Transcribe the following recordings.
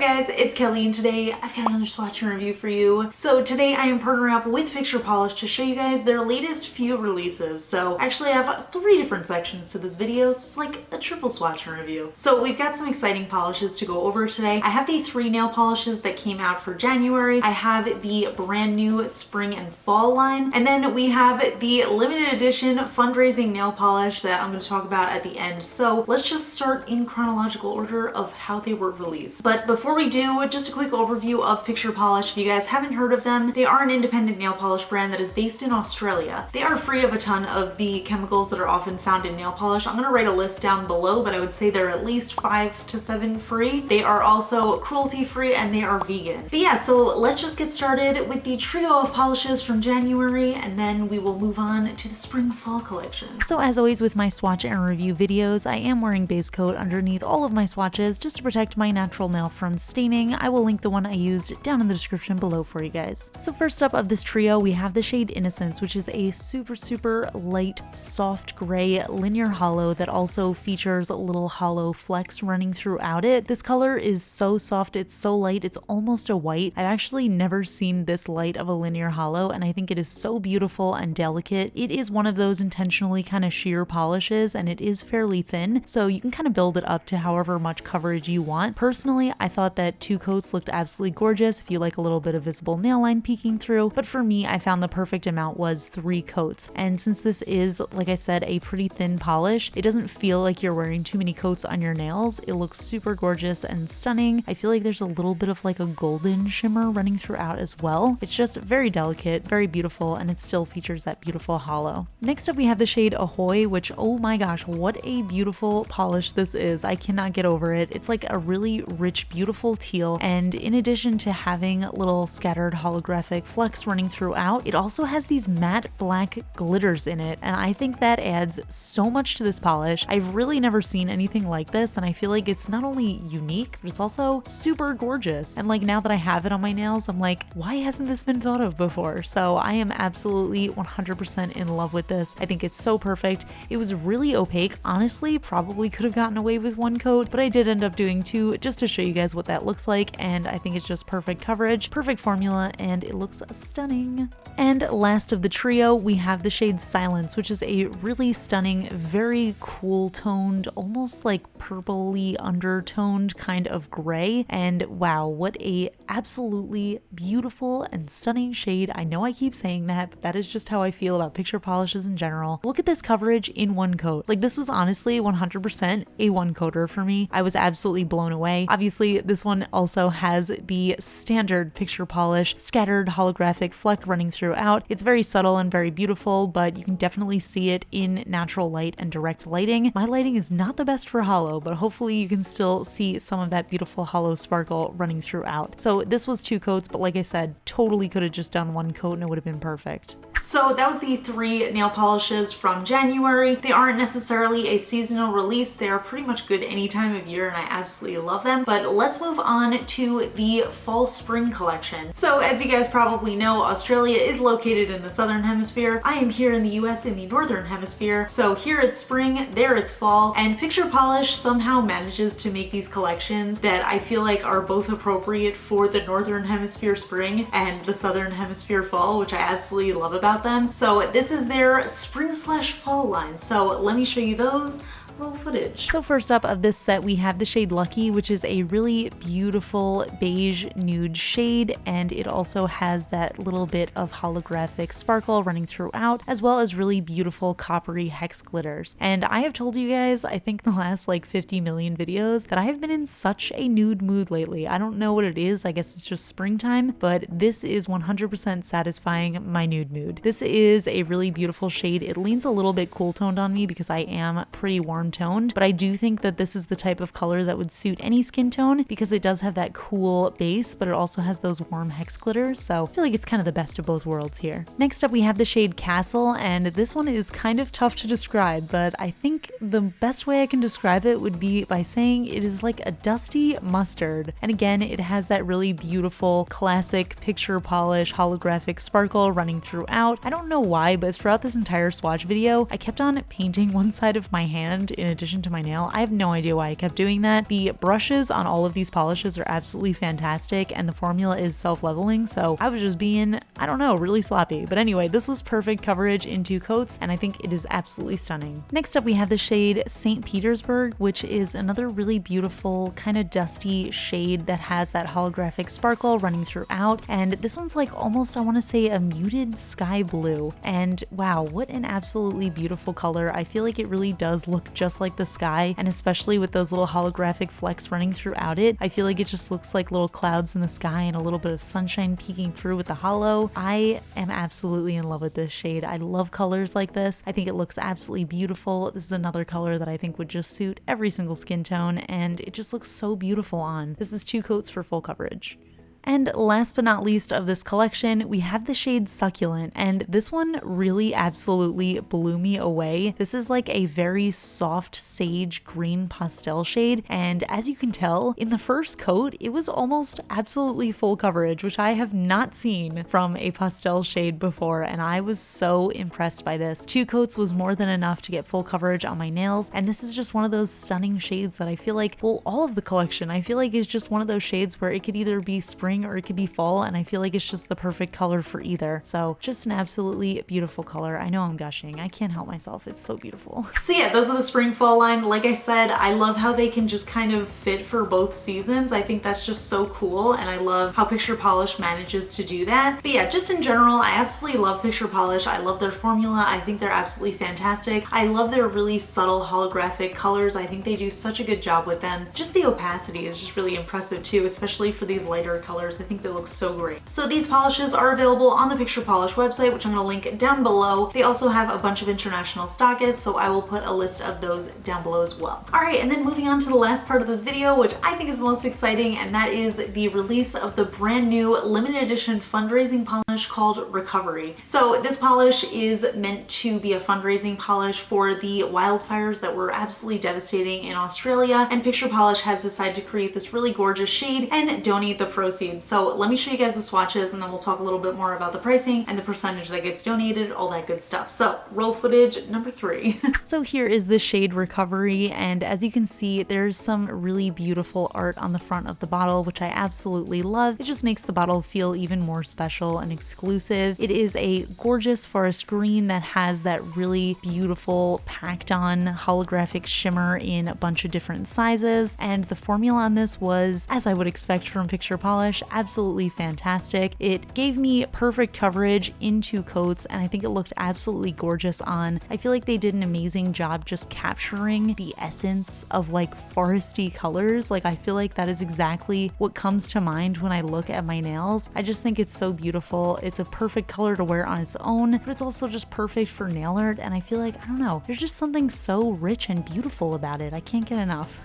up guys, it's Kelly and today I've got another swatch review for you. So today I am partnering up with Picture Polish to show you guys their latest few releases. So actually I have 3 different sections to this video, so it's like a triple swatch review. So we've got some exciting polishes to go over today. I have the 3 nail polishes that came out for January. I have the brand new spring and fall line, and then we have the limited edition fundraising nail polish that I'm going to talk about at the end. So let's just start in chronological order of how they were released. But before we do, just a quick overview of Picture Polish. If you guys haven't heard of them, they are an independent nail polish brand that is based in Australia. They are free of a ton of the chemicals that are often found in nail polish. I'm going to write a list down below, but I would say they're at least 5 to 7 free. They are also cruelty free and they are vegan. But yeah, so let's just get started with the trio of polishes from January, and then we will move on to the spring fall collection. So as always with my swatch and review videos, I am wearing base coat underneath all of my swatches just to protect my natural nail from staining. I will link the one I used down in the description below for you guys. So first up of this trio, we have the shade Innocence, which is a super light, soft gray linear hollow that also features little hollow flecks running throughout it. This color is so soft, it's so light, it's almost a white. I've actually never seen this light of a linear hollow, and I think it is so beautiful and delicate. It is one of those intentionally kind of sheer polishes, and it is fairly thin, so you can kind of build it up to however much coverage you want. Personally, I thought that 2 coats looked absolutely gorgeous if you like a little bit of visible nail line peeking through, but for me, I found the perfect amount was 3 coats. And since this is, like I said, a pretty thin polish, it doesn't feel like you're wearing too many coats on your nails. It looks super gorgeous and stunning. I feel like there's a little bit of like a golden shimmer running throughout as well. It's just very delicate, very beautiful, and it still features that beautiful hollow. Next up, we have the shade Ahoy, which, oh my gosh, what a beautiful polish this is. I cannot get over it. It's like a really rich, beautiful teal, and in addition to having little scattered holographic flecks running throughout, it also has these matte black glitters in it, and I think that adds so much to this polish. I've really never seen anything like this, and I feel like it's not only unique, but it's also super gorgeous. And like now that I have it on my nails, I'm like, why hasn't this been thought of before? So I am absolutely 100% in love with this. I think it's so perfect. It was really opaque. Honestly, probably could have gotten away with 1 coat, but I did end up doing 2 just to show you guys what that looks like, and I think it's just perfect coverage, perfect formula, and it looks stunning. And last of the trio, we have the shade Silence, which is a really stunning, very cool toned, almost like purpley undertoned kind of gray, and wow, what a absolutely beautiful and stunning shade. I know I keep saying that, but that is just how I feel about picture polishes in general. Look at this coverage in 1 coat. Like, this was honestly 100% a 1 coater for me. I was absolutely blown away. Obviously, this one also has the standard picture polish scattered holographic fleck running throughout. It's very subtle and very beautiful, but you can definitely see it in natural light and direct lighting. My lighting is not the best for hollow, but hopefully you can still see some of that beautiful hollow sparkle running throughout. So this was 2 coats, but like I said, totally could have just done 1 coat and it would have been perfect. So that was the 3 nail polishes from January. They aren't necessarily a seasonal release. They are pretty much good any time of year, and I absolutely love them. But let's move on to the fall spring collection. So as you guys probably know, Australia is located in the southern hemisphere. I am here in the US in the northern hemisphere. So here it's spring, there it's fall, and Picture Polish somehow manages to make these collections that I feel like are both appropriate for the northern hemisphere spring and the southern hemisphere fall, which I absolutely love about them. So this is their spring/fall line. So let me show you those. Roll footage. So first up of this set, we have the shade Lucky, which is a really beautiful beige nude shade, and it also has that little bit of holographic sparkle running throughout, as well as really beautiful coppery hex glitters. And I have told you guys, I think in the last like 50 million videos, that I have been in such a nude mood lately. I don't know what it is, I guess it's just springtime, but this is 100% satisfying my nude mood. This is a really beautiful shade. It leans a little bit cool toned on me because I am pretty warm toned, but I do think that this is the type of color that would suit any skin tone because it does have that cool base, but it also has those warm hex glitters, so I feel like it's kind of the best of both worlds here. Next up, we have the shade Castle, and this one is kind of tough to describe, but I think the best way I can describe it would be by saying it is like a dusty mustard. And again, it has that really beautiful, classic picture polish holographic sparkle running throughout. I don't know why, but throughout this entire swatch video, I kept on painting one side of my hand blend in addition to my nail. I have no idea why I kept doing that. The brushes on all of these polishes are absolutely fantastic, and the formula is self-leveling, so I was just being, I don't know, really sloppy. But anyway, this was perfect coverage in 2 coats, and I think it is absolutely stunning. Next up, we have the shade St. Petersburg, which is another really beautiful, kind of dusty shade that has that holographic sparkle running throughout. And this one's like almost, I want to say, a muted sky blue. And wow, what an absolutely beautiful color. I feel like it really does look just like the sky, and especially with those little holographic flecks running throughout it, I feel like it just looks like little clouds in the sky and a little bit of sunshine peeking through with the hollow. I am absolutely in love with this shade. I love colors like this. I think it looks absolutely beautiful. This is another color that I think would just suit every single skin tone, and it just looks so beautiful on. This is 2 coats for full coverage. And last but not least of this collection, we have the shade Succulent, and this one really absolutely blew me away. This is like a very soft sage green pastel shade, and as you can tell, in the first coat, it was almost absolutely full coverage, which I have not seen from a pastel shade before, and I was so impressed by this. 2 coats was more than enough to get full coverage on my nails, and this is just one of those stunning shades that I feel like, well, all of the collection, I feel like is just one of those shades where it could either be spring or it could be fall, and I feel like it's just the perfect color for either. So just an absolutely beautiful color. I know I'm gushing. I can't help myself. It's so beautiful. So yeah, those are the spring fall line. Like I said, I love how they can just kind of fit for both seasons. I think that's just so cool, and I love how Picture Polish manages to do that. But yeah, just in general, I absolutely love Picture Polish. I love their formula. I think they're absolutely fantastic. I love their really subtle holographic colors. I think they do such a good job with them. Just the opacity is just really impressive too, especially for these lighter colors. I think they look so great. So these polishes are available on the Picture Polish website, which I'm going to link down below. They also have a bunch of international stockists, so I will put a list of those down below as well. All right, and then moving on to the last part of this video, which I think is the most exciting, and that is the release of the brand new limited edition fundraising polish called Recovery. So this polish is meant to be a fundraising polish for the wildfires that were absolutely devastating in Australia, and Picture Polish has decided to create this really gorgeous shade and donate the proceeds. So let me show you guys the swatches, and then we'll talk a little bit more about the pricing and the percentage that gets donated, all that good stuff. So roll footage number 3. So here is the shade Recovery, and as you can see, there's some really beautiful art on the front of the bottle, which I absolutely love. It just makes the bottle feel even more special and exclusive. It is a gorgeous forest green that has that really beautiful packed on holographic shimmer in a bunch of different sizes, and the formula on this was, as I would expect from Picture Polish, absolutely fantastic. It gave me perfect coverage in 2 coats, and I think it looked absolutely gorgeous on. I feel like they did an amazing job just capturing the essence of like foresty colors. Like I feel like that is exactly what comes to mind when I look at my nails. I just think it's so beautiful. It's a perfect color to wear on its own, but it's also just perfect for nail art, and I feel like, I don't know, there's just something so rich and beautiful about it. I can't get enough.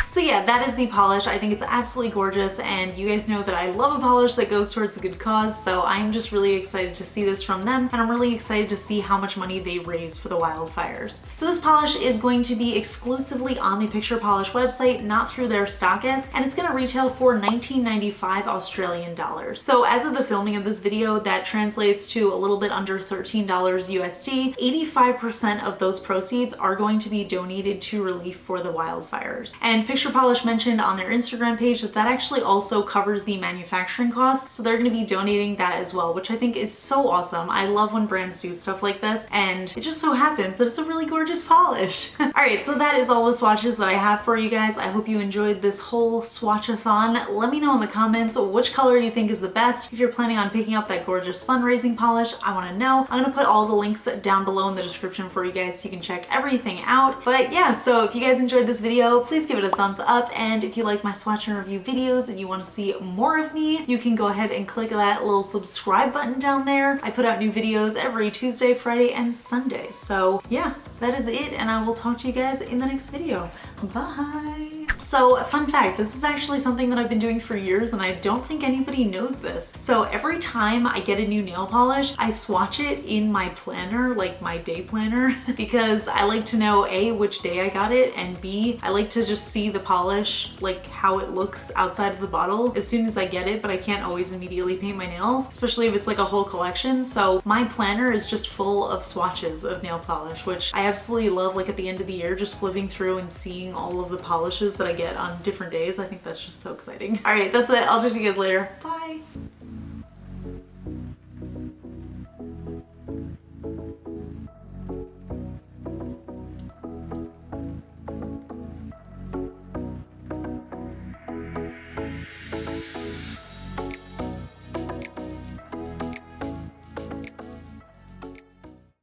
So yeah, that is the polish. I think it's absolutely gorgeous, and you guys know that I love a polish that goes towards a good cause, so I'm just really excited to see this from them, and I'm really excited to see how much money they raise for the wildfires. So this polish is going to be exclusively on the Picture Polish website, not through their stockist, and it's going to retail for $19.95 Australian dollars. So as of the filming of this video, that translates to a little bit under $13 USD. 85% of those proceeds are going to be donated to relief for the wildfires. And Picture Polish mentioned on their Instagram page that that actually also covers the manufacturing costs, so they're going to be donating that as well, which I think is so awesome. I love when brands do stuff like this, and it just so happens that it's a really gorgeous polish. Alright, so that is all the swatches that I have for you guys. I hope you enjoyed this whole swatch-a-thon. Let me know in the comments which color you think is the best. If you're planning on picking up that gorgeous fundraising polish, I want to know. I'm going to put all the links down below in the description for you guys so you can check everything out. But yeah, so if you guys enjoyed this video, please give it a thumbs up, and if you like my swatch and review videos and you want to see more of me, you can go ahead and click that little subscribe button down there. I put out new videos every Tuesday, Friday, and Sunday. So yeah, that is it, and I will talk to you guys in the next video. Bye! So fun fact, this is actually something that I've been doing for years and I don't think anybody knows this. So every time I get a new nail polish, I swatch it in my planner, like my day planner, because I like to know A, which day I got it, and B, I like to just see the polish, like how it looks outside of the bottle as soon as I get it, but I can't always immediately paint my nails, especially if it's like a whole collection. So my planner is just full of swatches of nail polish, which I absolutely love. Like at the end of the year, just flipping through and seeing all of the polishes that I get on different days. I think that's just so exciting. All right, that's it. I'll talk to you guys later. Bye.